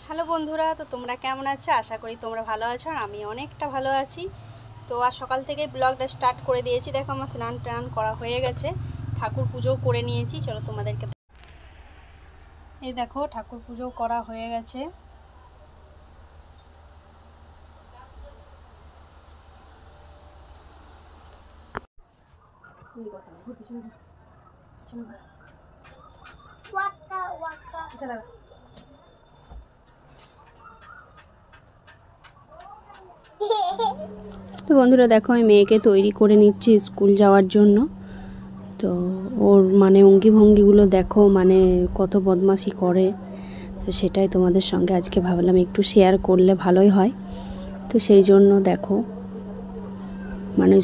Hello বন্ধুরা, তো তোমরা কেমন আছো? আশা করি তোমরা ভালো আছো আর আমি অনেকটা ভালো আছি। তো আজ সকাল থেকে ব্লগটা স্টার্ট করে দিয়েছি। দেখো আমার স্নান টান করা হয়ে গেছে, ঠাকুর পুজোও করে নিয়েছি। চলো তোমাদেরকে এই দেখো ঠাকুর পুজো করা হয়ে গেছে। তো বন্ধুরা দেখো আমি মেয়েকে তৈরি করে নিচ্ছি স্কুল যাওয়ার জন্য। তো ওর অঙ্গি ভঙ্গিগুলো দেখো, কত বদমাশি করে। তো সেটাই তোমাদের সঙ্গে আজকে ভাবলাম একটু শেয়ার করলে ভালোই হয়। তো সেই জন্য দেখো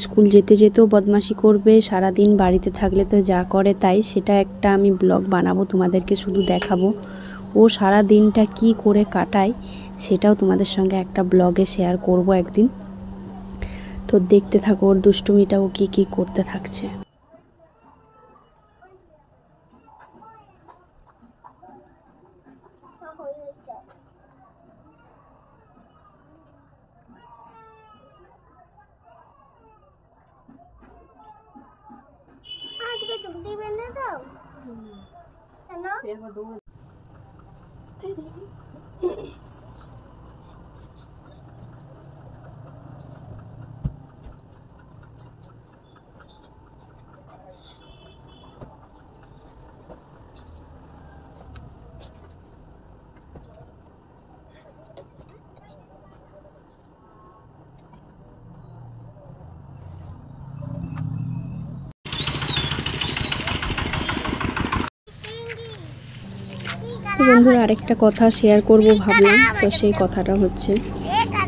স্কুল যেতে যেতেও বদমাশি করবে, সারাদিন বাড়িতে থাকলে তো যা করে তাই। সেটা একটা আমি ব্লগ বানাবো, তোমাদেরকে শুধু দেখাবো ও সারা দিনটা কি করে কাটায়, সেটাও তোমাদের সঙ্গে একটা ব্লগে শেয়ার করব একদিন। তো দেখতে থাকো ওর দুষ্টুমিটাও কি করতে থাকছে। বন্ধুরা আরেকটা কথা শেয়ার করব ভাবলাম। তো সেই কথাটা হচ্ছে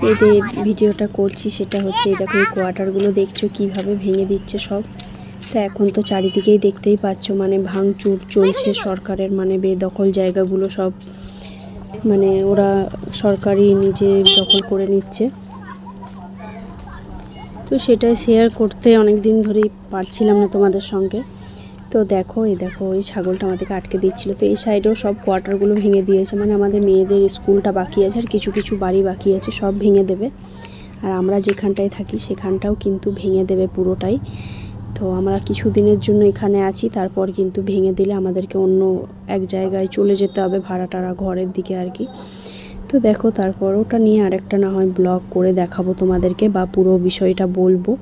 এই যে ভিডিওটা করছি সেটা হচ্ছে এই দেখো এই কোয়ার্টারগুলো দেখছো কিভাবে ভেঙে দিচ্ছে সব। তো এখন তো চারিদিকেই দেখতেই পাচ্ছ ভাঙচুর চলছে সরকারের, বেদখল জায়গাগুলো সব ওরা সরকারি নিজে দখল করে নিচ্ছে। তো সেটাই শেয়ার করতে অনেক দিন ধরেই পারছিলাম না তোমাদের সঙ্গে। তো দেখো এই ছাগলটা আমাদেরকে আটকে দিচ্ছিল। তো এই সাইডেও সব কোয়ার্টারগুলো ভেঙে দিয়েছে, আমাদের মেয়েদের স্কুলটা বাকি আছে আর কিছু কিছু বাড়ি বাকি আছে, সব ভেঙে দেবে। আর আমরা যেখানটায় থাকি সেখানটাও কিন্তু ভেঙে দেবে পুরোটাই। তো আমরা কিছু দিনের জন্য এখানে আছি, তারপর কিন্তু ভেঙে দিলে আমাদেরকে অন্য এক জায়গায় চলে যেতে হবে, ভাড়া টাড়া ঘরের দিকে আর কি। তো দেখো তারপর ওটা নিয়ে আরেকটা না হয় ব্লগ করে দেখাবো তোমাদেরকে, বা পুরো বিষয়টা বলবো।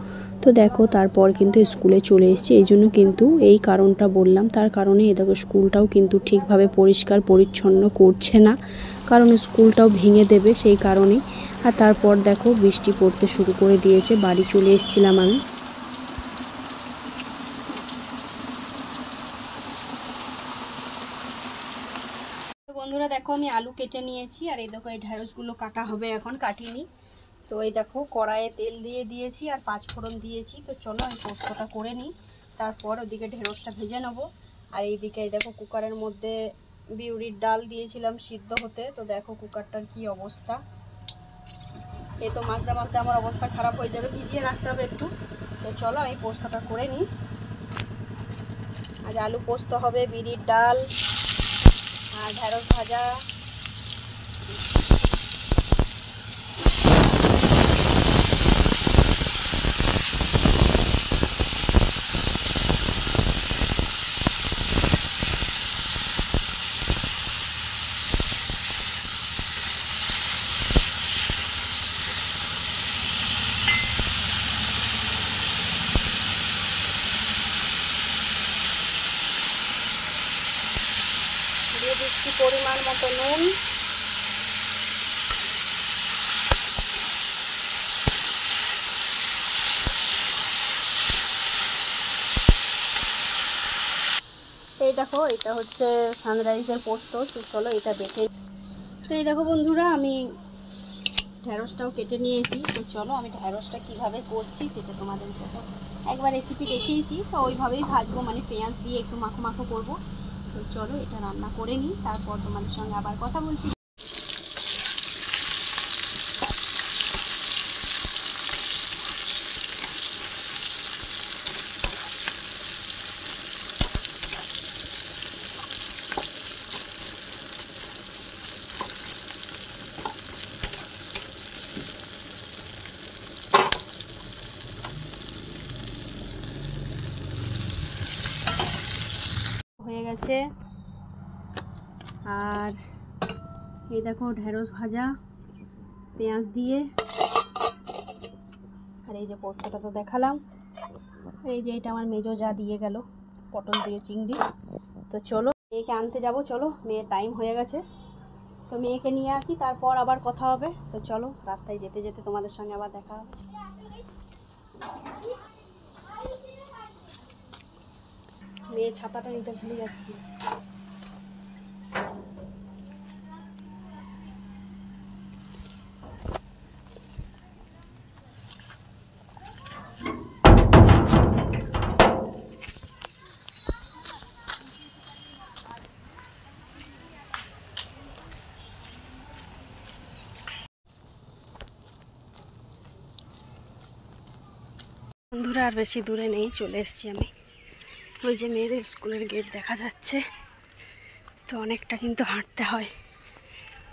তো দেখো তারপর কিন্তু স্কুলে চলে এসেছি, এই জন্য কিন্তু এই কারণটা বললাম। তার কারণে এই দেখো স্কুলটাও কিন্তু ঠিকভাবে পরিষ্কার পরিচ্ছন্ন করছে না, কারণ স্কুলটাও ভেঙে দেবে সেই কারণেই। আর তারপর দেখো বৃষ্টি পড়তে শুরু করে দিয়েছে, বাড়ি চলে এসেছিলাম আমি। বন্ধুরা দেখো আমি আলু কেটে নিয়েছি, আর এই দেখো এই ঢেঁড়সগুলো কাটা হবে, এখন কাটিনি। তো এই দেখো কড়াইয়ে তেল দিয়ে দিয়েছি আর 5 ফোড়ন দিয়েছি। তো চলো আমি পোস্তটা করে নিই, তারপর ওদিকে ঢেঁড়সটা ভেজে নেবো। আর এইদিকে এই দেখো কুকারের মধ্যে বিউলির ডাল দিয়েছিলাম সিদ্ধ হতে। তো দেখো কুকারটার কি অবস্থা, এই তো মাঝে মাঝে আমার অবস্থা খারাপ হয়ে যাবে, ভিজিয়ে রাখতে হবে একটু। তো চলো আমি পোস্তটা করে নিই। আজ আলু পোস্ত হবে, বিউলির ডাল আর ঢেঁড়স ভাজা। দিয়ে দিচ্ছি পরিমাণ মতো নুন। এই দেখো এটা হচ্ছে সানরাইজের পোস্ত। তো চলো এটা বেটে। তো এই দেখো বন্ধুরা আমি ঢেঁড়সটাও কেটে নিয়েছি। তো চলো আমি ঢেঁড়সটা কিভাবে করছি সেটা তোমাদেরকে তো একবার রেসিপি দেখিয়েছি, তো ওইভাবেই ভাজবো, পেঁয়াজ দিয়ে একটু মাখো মাখো করবো। তো চলো এটা রান্না করে নিই, তারপর তোমাদের সঙ্গে আবার কথা বলছি। গেছে। আর এই দেখো ঢেঁড়স ভাজা পেঁয়াজ দিয়ে, আর এই যে পোস্তটা তো দেখালাম। এই যে এটা আমার মেজো যা দিয়ে গেল, পটল দিয়ে চিংড়ি। তো চলো মেয়েকে আনতে যাব, চলো মেয়ের টাইম হয়ে গেছে, তো মেয়েকে নিয়ে আসি, তারপর আবার কথা হবে। তো চলো রাস্তায় যেতে যেতে তোমাদের সঙ্গে আবার দেখা হচ্ছে। মেয়ের ছাতাটা নিতে ভুলে যাচ্ছি। বন্ধুরা আর বেশি দূরে নেই, চলে এসেছি আমি। ওই যে মেয়েদের স্কুলের গেট দেখা যাচ্ছে। তো অনেকটা কিন্তু হাঁটতে হয়,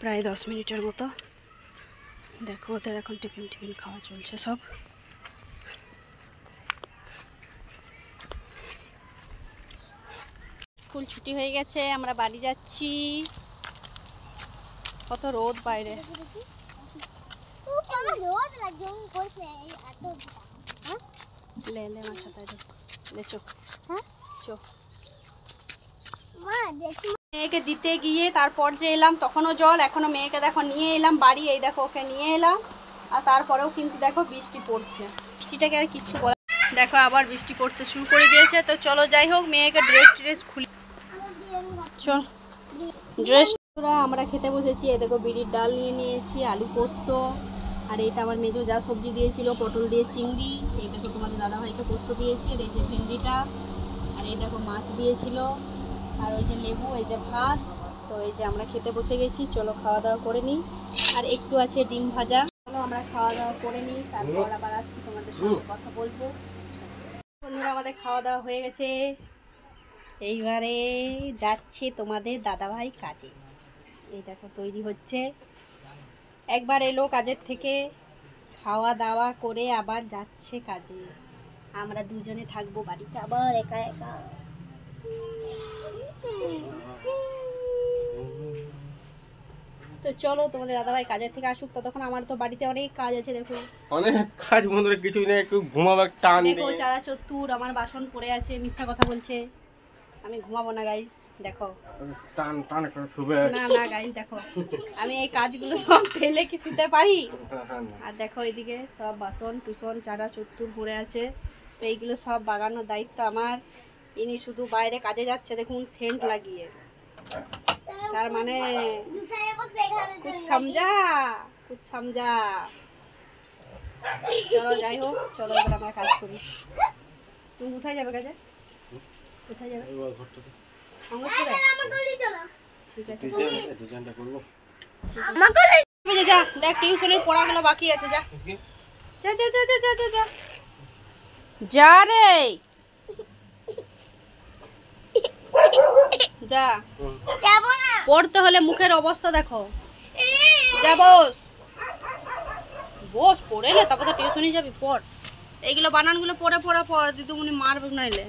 প্রায় 10 মিনিটের মতো। দেখো ওদের এখন টিফিন খাওয়া চলছে সব। স্কুল ছুটি হয়ে গেছে, আমরা বাড়ি যাচ্ছি। কত রোদ বাইরে। ले ले मां छाता दे ले चो হ্যাঁ চো। মেয়েকে দিতে গিয়ে তারপর যে এলাম তখনও জল, এখনো মেয়েকে দেখো নিয়ে এলাম বাড়ি। এই দেখো ওকে নিয়ে এলাম, আর তারপরেও কিন্তু দেখো বৃষ্টি পড়ছে। বৃষ্টিটাকে আর কিচ্ছু বলা, দেখো আবার বৃষ্টি পড়তে শুরু করে দিয়েছে। তো চলো যাই হোক, মেয়েকে ড্রেস খুলি, চল ড্রেস। আমরা খেতে বসেছি। এই দেখো বিড়ির ডাল নিয়ে নিয়েছি, আলু পোস্ত, আর এইটা আমার মেজো যা সবজি দিয়েছিল পটল দিয়ে চিংড়ি। এই দেখো তোমাদের দাদাভাইকে পোস্ত দিয়েছি, আর এই যে ভেন্ডিটা, আর এই দেখো মাছ দিয়েছিল, আর ওই যে লেবু, এই যে ভাত। তো এই যে আমরা খেতে বসে গেছি, চলো খাওয়া দাওয়া করে নিই। আর একটু আছে ডিম ভাজা, চলো আমরা খাওয়া দাওয়া করে নিই, তারপর আবার আসছি তোমাদের সঙ্গে কথা বলবো। বন্ধুরা আমাদের খাওয়া দাওয়া হয়ে গেছে, এইবারে যাচ্ছে তোমাদের দাদাভাই কাজে। এই দেখো তৈরি হচ্ছে, একবার এলো কাজের থেকে, খাওয়া দাওয়া করে আবার যাচ্ছে কাজে। আমরা দুজনে থাকবো বাড়িতে আবার একা একা। তো চলো তোমাদের দাদাভাই কাজের থেকে আসুক, ততক্ষণ আমার তো বাড়িতে অনেক কাজ আছে। দেখো অনেক কাজ বন্ধুরা, কিছুই না, একটু ঘুমাবার টান। দেখো চারা চত্তুর আমার বাসন পড়ে আছে, মিথ্যা কথা বলছে, আমি ঘুমাবো না গাইস। দেখো টান টান করে শুবে না না গাইস, দেখো আমি এই কাজগুলো সব ফেলে কি শুতে পারি? আর দেখো এদিকে সব বাসন টুসন চারা চত্তুর পড়ে আছে, তো এইগুলো সব বাগানোর দায়িত্ব আমার। ইনি শুধু বাইরে কাজে যাচ্ছে, দেখুন সেন্ট লাগিয়ে, তার মানে কুছ সমঝা। চলো যাই হোক, চলো এবার আমরা কাজ করি। তুমি কোথায় যাবে কাজে? কোথায় যাবে? ঠিক আছে যা, দেখ টিউশনের পড়াগুলো বাকি আছে, যা যা যা যা যা যা যা যা রে যা। পড়তে হলে মুখের অবস্থা দেখো। যা বস বস, পড়ে নে তারপর তো টিউশনই যাবি, পড়। এইগুলো বানানগুলো পড়ে পড়ে পড়, দিদিমণি মারবে নাইলে।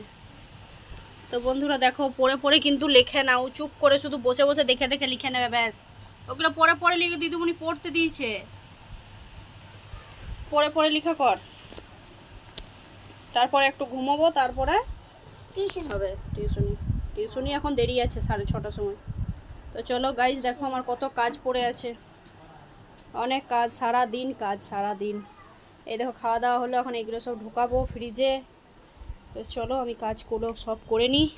তো বন্ধুরা দেখো পড়ে পড়ে কিন্তু লেখে নাও, চুপ করে শুধু বসে বসে দেখে দেখে লিখে নেবে ব্যাস। ওগুলো পড়ে পড়ে লিখে দিদিমণি পড়তে দিয়েছে, পড়ে পড়ে লিখা কর। তারপরে একটু ঘুমাবো, তারপরে টিউশন হবে। টিউশনি এখন দেরি আছে, 6:30টার সময়। তো চলো গাইজ, দেখো আমার কত কাজ পড়ে আছে, অনেক কাজ, সারাদিন কাজ, সারাদিন। এই দেখো খাওয়া দাওয়া হলো, এখন এগুলো সব ঢোকাবো ফ্রিজে। তো চলো আমি কাজগুলো সব করে নিই।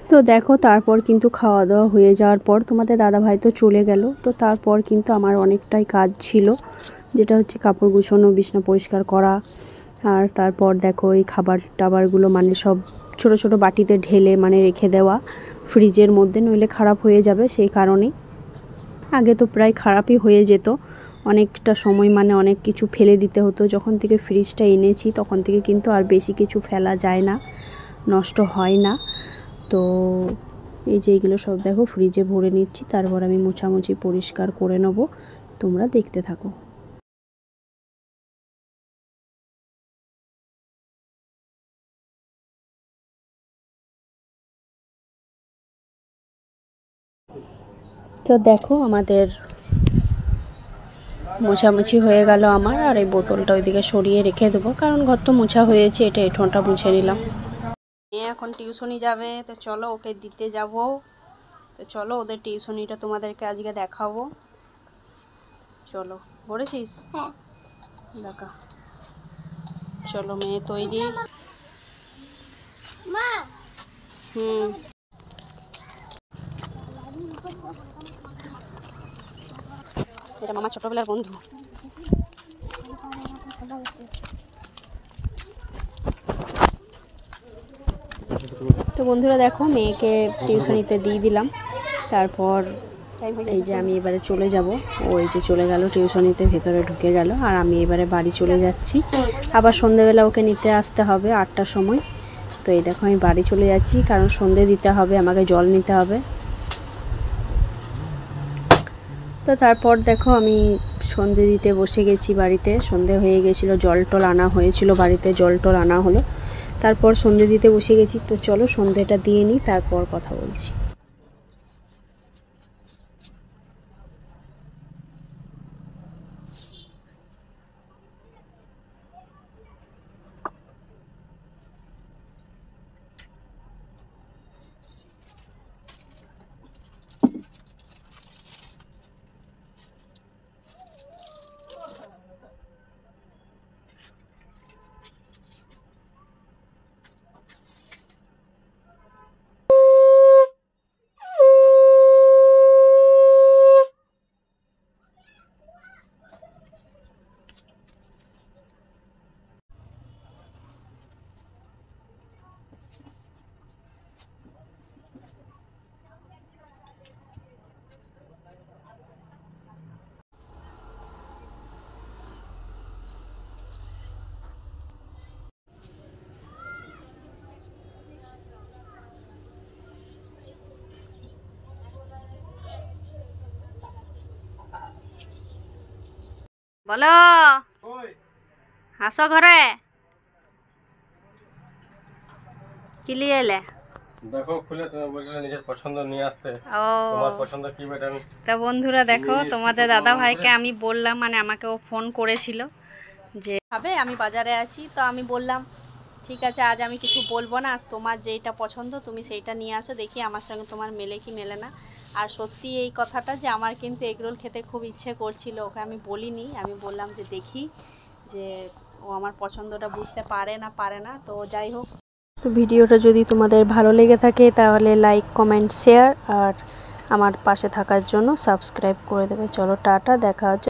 তো দেখো তারপর কিন্তু খাওয়া দাওয়া হয়ে যাওয়ার পর তোমাদের দাদাভাই তো চলে গেল। তো তারপর কিন্তু আমার অনেকটাই কাজ ছিল, যেটা হচ্ছে কাপড় গুছানো, বিছনা পরিষ্কার করা। আর তারপর দেখো এই খাবার টাবারগুলো মানে সব ছোট ছোট বাটিতে ঢেলে মানে রেখে দেওয়া ফ্রিজের মধ্যে, নইলে খারাপ হয়ে যাবে সেই কারণেই। আগে তো প্রায় খারাপই হয়ে যেত, অনেকটা সময় মানে অনেক কিছু ফেলে দিতে হতো। যখন থেকে ফ্রিজটা এনেছি তখন থেকে কিন্তু আর বেশি কিছু ফেলা যায় না, নষ্ট হয় না। তো এই যে এইগুলো সব দেখো ফ্রিজে ভরে নিচ্ছি, তারপর আমি মোছামুছি পরিষ্কার করে নেব। তোমরা দেখতে থাকো। তো দেখো আমাদের মোছামুছি হয়ে গেল আমার, আর এই বোতলটা ওইদিকে সরিয়ে রেখে দেবো, কারণ ঘর তো মোছা হয়েছে, এটা এঁঠোনটা মুছে নিলাম। এখন টিউশনি যাবে, তো চলো ওকে দিতে যাব। তো চলো ওদের টিউশনিটা তোমাদেরকে আজকে দেখাবো। চলো, পড়েছিস? হ্যাঁ দেখা। চলো মেয়ে তৈরি। এটা মামার ছোটবেলার বন্ধু। তো বন্ধুরা দেখো মেয়েকে টিউশনিতে দিয়ে দিলাম, তারপর এই যে আমি এবারে চলে যাব। ও এই যে চলে গেল টিউশনিতে, ভেতরে ঢুকে গেল, আর আমি এবারে বাড়ি চলে যাচ্ছি। আবার সন্ধেবেলা ওকে নিতে আসতে হবে 8টার সময়। তো এই দেখো আমি বাড়ি চলে যাচ্ছি, কারণ সন্ধে দিতে হবে, আমাকে জল নিতে হবে। তো তারপর দেখো আমি সন্ধে দিতে বসে গেছি বাড়িতে। সন্ধে হয়ে গেছিলো, জল টল আনা হয়েছিল বাড়িতে, জল টল আনা হলো, তারপর সন্ধে দিতে বসে গেছি। তো চলো সন্ধেটা দিয়ে নিই, তারপর কথা বলছি। বলো, আসো ঘরে। কি নিয়ে এলে? দেখো খুলে, তুমি বলছিলে নিজের পছন্দ নিয়ে আসতে। ও, তোমার পছন্দ কি বেটা? আমি তা বন্ধুরা দেখো তোমাদের দাদা ভাইকে আমি বললাম, মানে আমাকে ও ফোন করেছিল যে খাবে, আমি বাজারে আছি। তো আমি বললাম ঠিক আছে, আজ আমি কিছু বলবো না, আজ তোমার যেইটা পছন্দ তুমি সেইটা নিয়ে আসো, দেখি আমার সঙ্গে তোমার মেলে কি মেলে না। আর সত্যি এই কথাটা যে আমার কিন্তু এগরোল খেতে খুব ইচ্ছে করছিল, ওকে আমি বলিনি, আমি বললাম যে দেখি যে ও আমার পছন্দটা বুঝতে পারে না। তো যাই হোক, তো ভিডিওটা যদি তোমাদের ভালো লেগে থাকে তাহলে লাইক কমেন্ট শেয়ার আর আমার পাশে থাকার জন্য সাবস্ক্রাইব করে দেবে। চলো টাটা, দেখা হচ্ছে।